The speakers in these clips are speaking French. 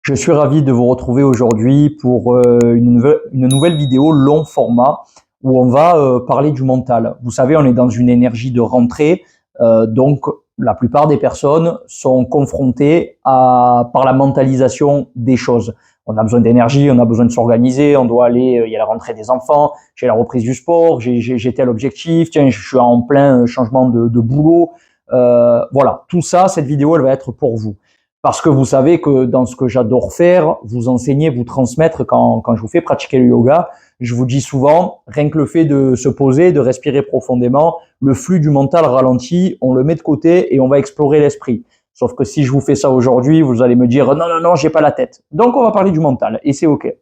Je suis ravi de vous retrouver aujourd'hui pour une nouvelle vidéo long format où on va parler du mental. Vous savez, on est dans une énergie de rentrée, donc la plupart des personnes sont confrontées par la mentalisation des choses. On a besoin d'énergie, on a besoin de s'organiser, on doit aller, il y a la rentrée des enfants, j'ai la reprise du sport, j'ai tel objectif, tiens, je suis en plein changement de boulot. Voilà, tout ça, cette vidéo, elle va être pour vous. Parce que vous savez que dans ce que j'adore faire, vous enseigner, vous transmettre, quand je vous fais pratiquer le yoga, je vous dis souvent, rien que le fait de se poser, de respirer profondément, le flux du mental ralentit, on le met de côté et on va explorer l'esprit. Sauf que si je vous fais ça aujourd'hui, vous allez me dire non, j'ai pas la tête. Donc on va parler du mental et c'est ok.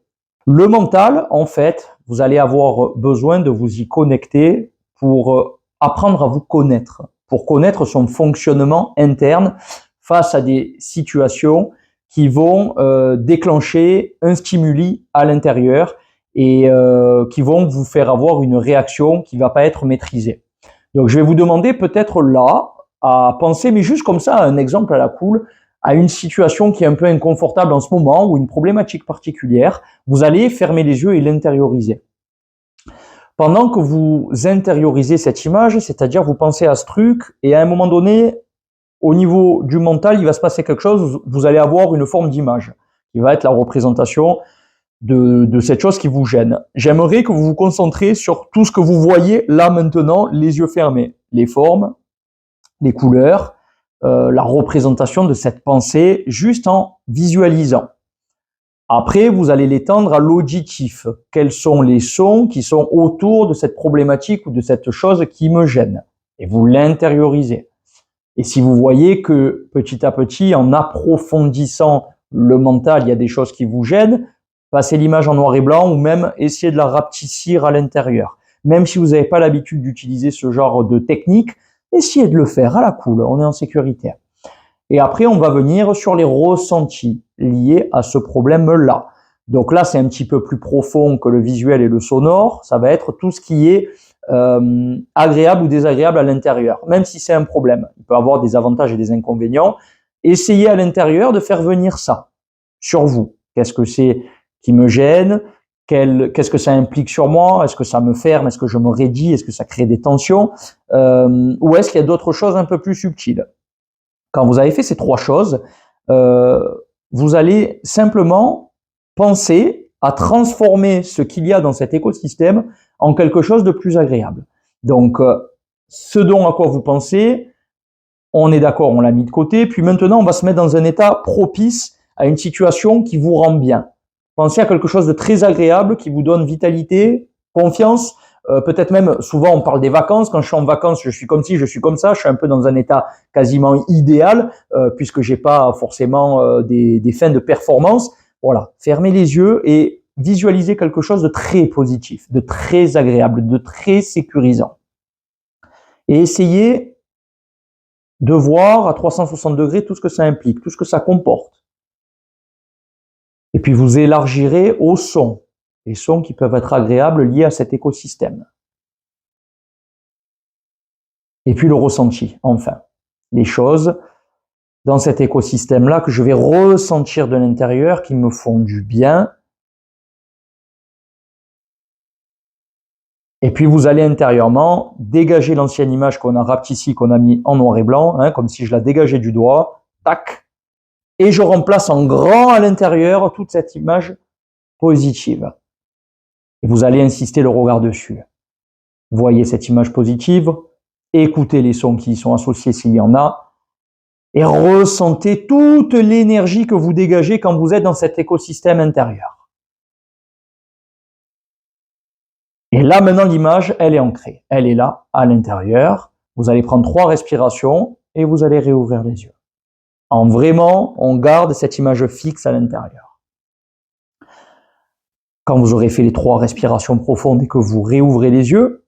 Le mental, en fait, vous allez avoir besoin de vous y connecter pour apprendre à vous connaître, pour connaître son fonctionnement interne face à des situations qui vont déclencher un stimuli à l'intérieur et qui vont vous faire avoir une réaction qui ne va pas être maîtrisée. Donc je vais vous demander peut-être là à penser, mais juste comme ça, un exemple à la cool, à une situation qui est un peu inconfortable en ce moment ou une problématique particulière. Vous allez fermer les yeux et l'intérioriser. Pendant que vous intériorisez cette image, c'est-à-dire vous pensez à ce truc et à un moment donné, au niveau du mental, il va se passer quelque chose, vous allez avoir une forme d'image qui va être la représentation de cette chose qui vous gêne. J'aimerais que vous vous concentrez sur tout ce que vous voyez là maintenant, les yeux fermés, les formes, les couleurs, la représentation de cette pensée juste en visualisant. Après, vous allez l'étendre à l'auditif. Quels sont les sons qui sont autour de cette problématique ou de cette chose qui me gêne? Et vous l'intériorisez. Et si vous voyez que petit à petit, en approfondissant le mental, il y a des choses qui vous gênent, passez l'image en noir et blanc ou même essayez de la rapetissir à l'intérieur. Même si vous n'avez pas l'habitude d'utiliser ce genre de technique, essayez de le faire à la cool, on est en sécurité. Et après, on va venir sur les ressentis liés à ce problème-là. Donc là, c'est un petit peu plus profond que le visuel et le sonore. Ça va être tout ce qui est agréable ou désagréable à l'intérieur, même si c'est un problème. Il peut avoir des avantages et des inconvénients. Essayez à l'intérieur de faire venir ça sur vous. Qu'est-ce que c'est qui me gêne? Qu'est-ce que ça implique sur moi? Est-ce que ça me ferme? Est-ce que je me raidis? Est-ce que ça crée des tensions? Ou est-ce qu'il y a d'autres choses un peu plus subtiles? Quand vous avez fait ces trois choses, vous allez simplement penser à transformer ce qu'il y a dans cet écosystème en quelque chose de plus agréable. Donc, ce dont à quoi vous pensez, on est d'accord, on l'a mis de côté. Puis maintenant, on va se mettre dans un état propice à une situation qui vous rend bien. Pensez à quelque chose de très agréable qui vous donne vitalité, confiance. Peut-être même, souvent on parle des vacances. Quand je suis en vacances, je suis comme ci, je suis comme ça. Je suis un peu dans un état quasiment idéal puisque j'ai pas forcément des fins de performance. Voilà, fermez les yeux et visualisez quelque chose de très positif, de très agréable, de très sécurisant. Et essayez de voir à 360 degrés tout ce que ça implique, tout ce que ça comporte. Et puis vous élargirez aux sons, les sons qui peuvent être agréables liés à cet écosystème. Et puis le ressenti, enfin, les choses dans cet écosystème-là que je vais ressentir de l'intérieur, qui me font du bien. Et puis vous allez intérieurement dégager l'ancienne image qu'on a rapetissée, qu'on a mis en noir et blanc, comme si je la dégageais du doigt, tac, et je remplace en grand à l'intérieur toute cette image positive. Et vous allez insister le regard dessus. Voyez cette image positive, écoutez les sons qui y sont associés s'il y en a, et ressentez toute l'énergie que vous dégagez quand vous êtes dans cet écosystème intérieur. Et là, maintenant, l'image, elle est ancrée. Elle est là, à l'intérieur. Vous allez prendre 3 respirations et vous allez réouvrir les yeux. Vraiment, on garde cette image fixe à l'intérieur. Quand vous aurez fait les 3 respirations profondes et que vous réouvrez les yeux,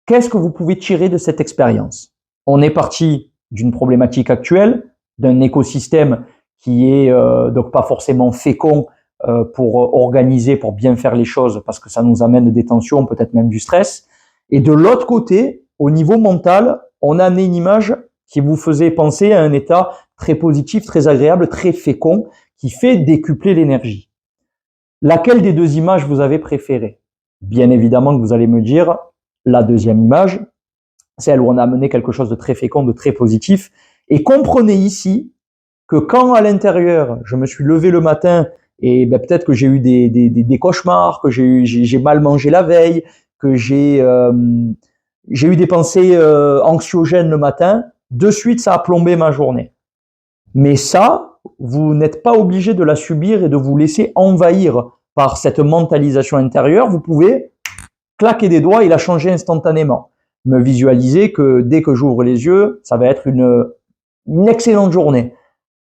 qu'est-ce que vous pouvez tirer de cette expérience? On est parti d'une problématique actuelle, d'un écosystème qui est donc pas forcément fécond pour organiser, pour bien faire les choses, parce que ça nous amène des tensions, peut-être même du stress. Et de l'autre côté, au niveau mental, on a amené une image qui vous faisait penser à un état très positif, très agréable, très fécond, qui fait décupler l'énergie. Laquelle des deux images vous avez préférée? Bien évidemment que vous allez me dire la deuxième image, celle où on a amené quelque chose de très fécond, de très positif. Et comprenez ici que quand à l'intérieur, je me suis levé le matin et peut-être que j'ai eu des cauchemars, que j'ai mal mangé la veille, que j'ai eu des pensées anxiogènes le matin, de suite ça a plombé ma journée. Mais ça, vous n'êtes pas obligé de la subir et de vous laisser envahir par cette mentalisation intérieure. Vous pouvez claquer des doigts et la changer instantanément. Me visualiser que dès que j'ouvre les yeux, ça va être une excellente journée.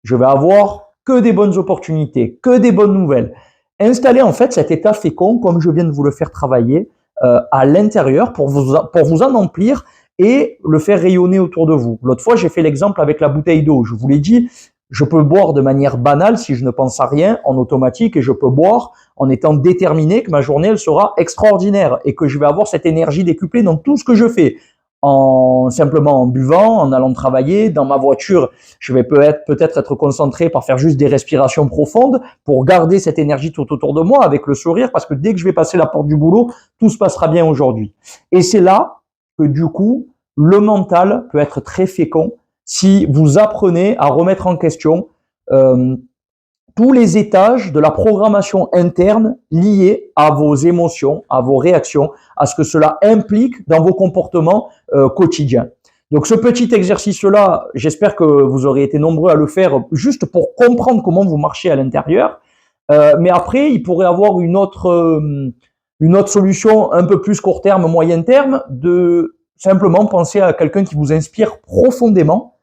Je vais avoir que des bonnes opportunités, que des bonnes nouvelles. Installez en fait cet état fécond, comme je viens de vous le faire travailler, à l'intérieur pour vous en emplir et le faire rayonner autour de vous. L'autre fois, j'ai fait l'exemple avec la bouteille d'eau. Je vous l'ai dit, je peux boire de manière banale si je ne pense à rien, en automatique, et je peux boire en étant déterminé que ma journée, elle sera extraordinaire et que je vais avoir cette énergie décuplée dans tout ce que je fais. Simplement en buvant, en allant travailler, dans ma voiture, je vais peut-être être concentré par faire juste des respirations profondes pour garder cette énergie tout autour de moi avec le sourire, parce que dès que je vais passer la porte du boulot, tout se passera bien aujourd'hui. Et c'est là que du coup, le mental peut être très fécond si vous apprenez à remettre en question tous les étages de la programmation interne liés à vos émotions, à vos réactions, à ce que cela implique dans vos comportements quotidiens. Donc ce petit exercice-là, j'espère que vous aurez été nombreux à le faire juste pour comprendre comment vous marchez à l'intérieur. Mais après, il pourrait avoir une autre solution un peu plus court terme, moyen terme, de simplement penser à quelqu'un qui vous inspire profondément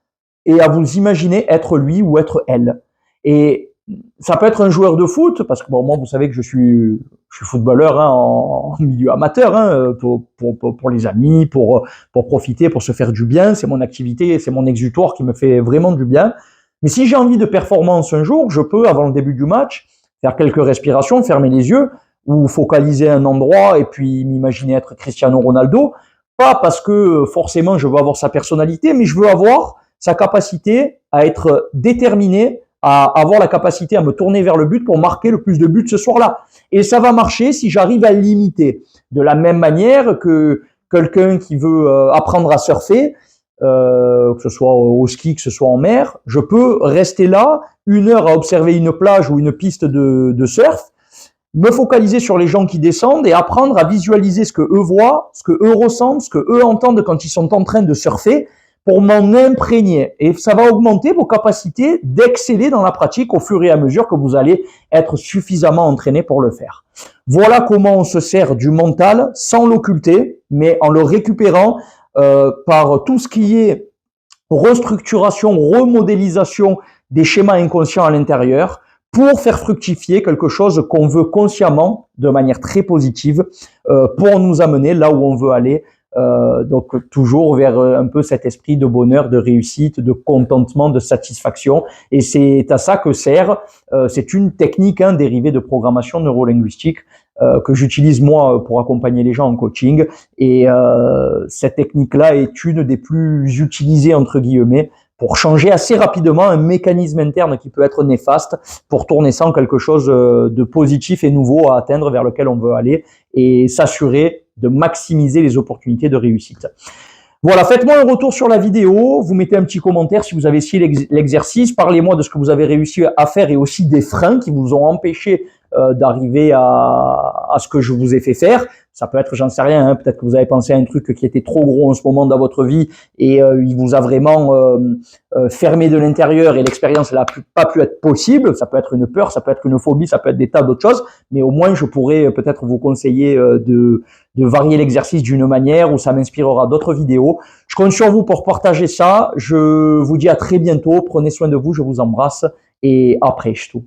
et à vous imaginer être lui ou être elle. Et ça peut être un joueur de foot, parce que bon, moi, vous savez que je suis footballeur en milieu amateur, pour les amis, pour profiter, pour se faire du bien. C'est mon activité, c'est mon exutoire qui me fait vraiment du bien. Mais si j'ai envie de performance un jour, je peux, avant le début du match, faire quelques respirations, fermer les yeux, ou focaliser un endroit et puis m'imaginer être Cristiano Ronaldo. Pas parce que forcément je veux avoir sa personnalité, mais je veux avoir sa capacité à être déterminé, à avoir la capacité à me tourner vers le but pour marquer le plus de buts ce soir-là. Et ça va marcher si j'arrive à limiter. De la même manière que quelqu'un qui veut apprendre à surfer, que ce soit au ski, que ce soit en mer, je peux rester là 1 heure à observer une plage ou une piste de surf, me focaliser sur les gens qui descendent et apprendre à visualiser ce que eux voient, ce que eux ressentent, ce que eux entendent quand ils sont en train de surfer, pour m'en imprégner. Et ça va augmenter vos capacités d'exceller dans la pratique au fur et à mesure que vous allez être suffisamment entraîné pour le faire. Voilà comment on se sert du mental sans l'occulter, mais en le récupérant par tout ce qui est restructuration, remodélisation des schémas inconscients à l'intérieur, pour faire fructifier quelque chose qu'on veut consciemment, de manière très positive, pour nous amener là où on veut aller, donc toujours vers un peu cet esprit de bonheur, de réussite, de contentement, de satisfaction. Et c'est à ça que sert, c'est une technique dérivée de programmation neurolinguistique que j'utilise moi pour accompagner les gens en coaching. Et cette technique-là est une des plus utilisées, entre guillemets, pour changer assez rapidement un mécanisme interne qui peut être néfaste, pour tourner ça en quelque chose de positif et nouveau à atteindre, vers lequel on veut aller, et s'assurer de maximiser les opportunités de réussite. Voilà, faites-moi un retour sur la vidéo, vous mettez un petit commentaire si vous avez essayé l'exercice, parlez-moi de ce que vous avez réussi à faire et aussi des freins qui vous ont empêché d'arriver à ce que je vous ai fait faire. Ça peut être, j'en sais rien, peut-être que vous avez pensé à un truc qui était trop gros en ce moment dans votre vie et il vous a vraiment fermé de l'intérieur et l'expérience n'a pas pu être possible. Ça peut être une peur, ça peut être une phobie, ça peut être des tas d'autres choses, mais au moins je pourrais peut-être vous conseiller de varier l'exercice d'une manière où ça m'inspirera d'autres vidéos. Je compte sur vous pour partager ça. Je vous dis à très bientôt. Prenez soin de vous, je vous embrasse et après tout.